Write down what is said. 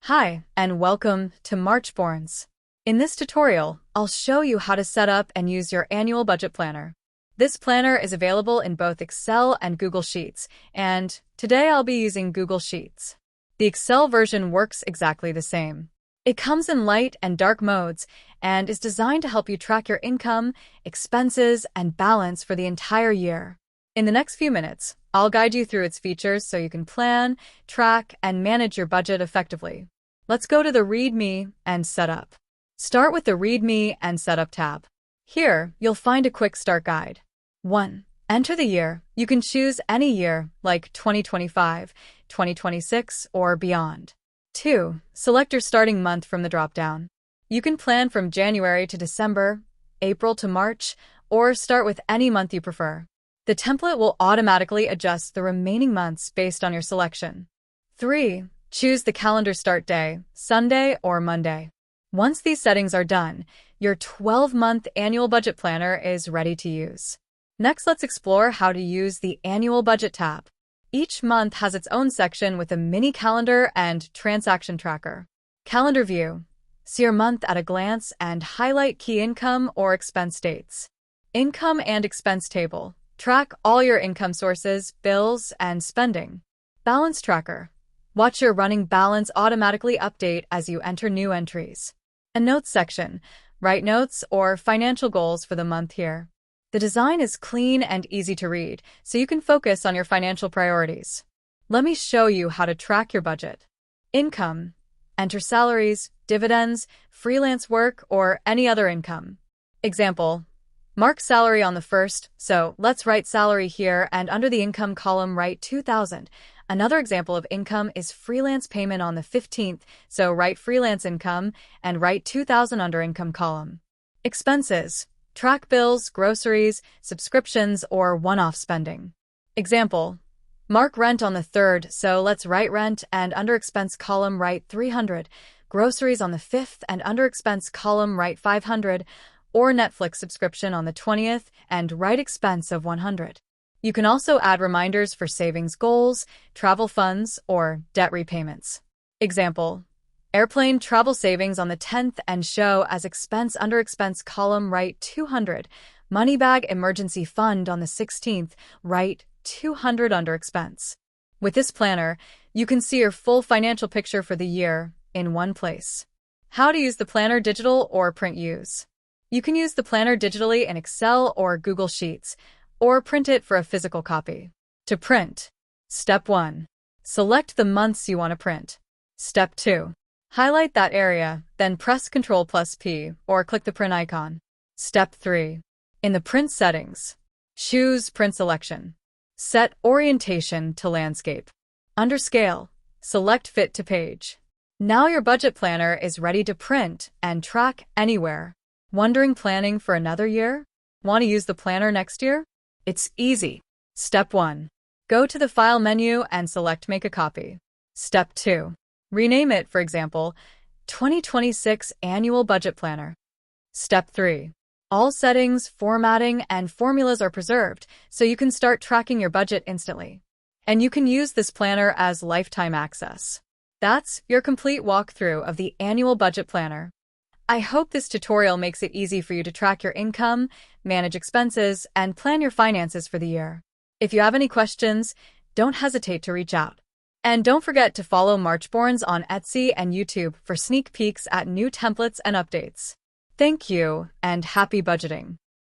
Hi, and welcome to Marchborns. In this tutorial, I'll show you how to set up and use your annual budget planner. This planner is available in both Excel and Google Sheets, and today I'll be using Google Sheets. The Excel version works exactly the same. It comes in light and dark modes and is designed to help you track your income, expenses, and balance for the entire year. In the next few minutes, I'll guide you through its features so you can plan, track, and manage your budget effectively. Let's go to the README and Setup. Start with the README and Setup tab. Here, you'll find a quick start guide. 1. Enter the year. You can choose any year, like 2025, 2026, or beyond. 2. Select your starting month from the drop-down. You can plan from January to December, April to March, or start with any month you prefer. The template will automatically adjust the remaining months based on your selection. 3. Choose the calendar start day, Sunday or Monday. Once these settings are done, your 12-month annual budget planner is ready to use. Next, let's explore how to use the Annual Budget tab. Each month has its own section with a mini calendar and transaction tracker. Calendar View. See your month at a glance and highlight key income or expense dates. Income and Expense Table. Track all your income sources, bills, and spending. Balance Tracker. Watch your running balance automatically update as you enter new entries. A Notes section. Write notes or financial goals for the month here. The design is clean and easy to read, so you can focus on your financial priorities. Let me show you how to track your budget. Income. Enter salaries, dividends, freelance work, or any other income. Example. Mark salary on the 1st, so let's write salary here, and under the income column write 2,000. Another example of income is freelance payment on the 15th, so write freelance income and write 2,000 under income column. Expenses. Track bills, groceries, subscriptions, or one-off spending. Example. Mark rent on the 3rd, so let's write rent and under expense column write 300. Groceries on the 5th and under expense column write 500. Or Netflix subscription on the 20th and write expense of 100. You can also add reminders for savings goals, travel funds, or debt repayments. Example. Airplane travel savings on the 10th and show as expense under expense column write 200. Money bag emergency fund on the 16th, write 200 under expense. With this planner, you can see your full financial picture for the year in one place. How to use the planner digital or print use. You can use the planner digitally in Excel or Google Sheets, or print it for a physical copy. To print. Step 1. Select the months you want to print. Step 2. Highlight that area, then press Ctrl+P or click the print icon. Step 3. In the print settings, choose Print Selection. Set Orientation to Landscape. Under Scale, select Fit to Page. Now your budget planner is ready to print and track anywhere. Wondering planning for another year? Want to use the planner next year? It's easy. Step 1. Go to the File menu and select Make a Copy. Step 2. Rename it, for example, 2026 Annual Budget Planner. Step 3. All settings, formatting, and formulas are preserved, so you can start tracking your budget instantly. And you can use this planner as lifetime access. That's your complete walkthrough of the Annual Budget Planner. I hope this tutorial makes it easy for you to track your income, manage expenses, and plan your finances for the year. If you have any questions, don't hesitate to reach out. And don't forget to follow Marchborns on Etsy and YouTube for sneak peeks at new templates and updates. Thank you, and happy budgeting!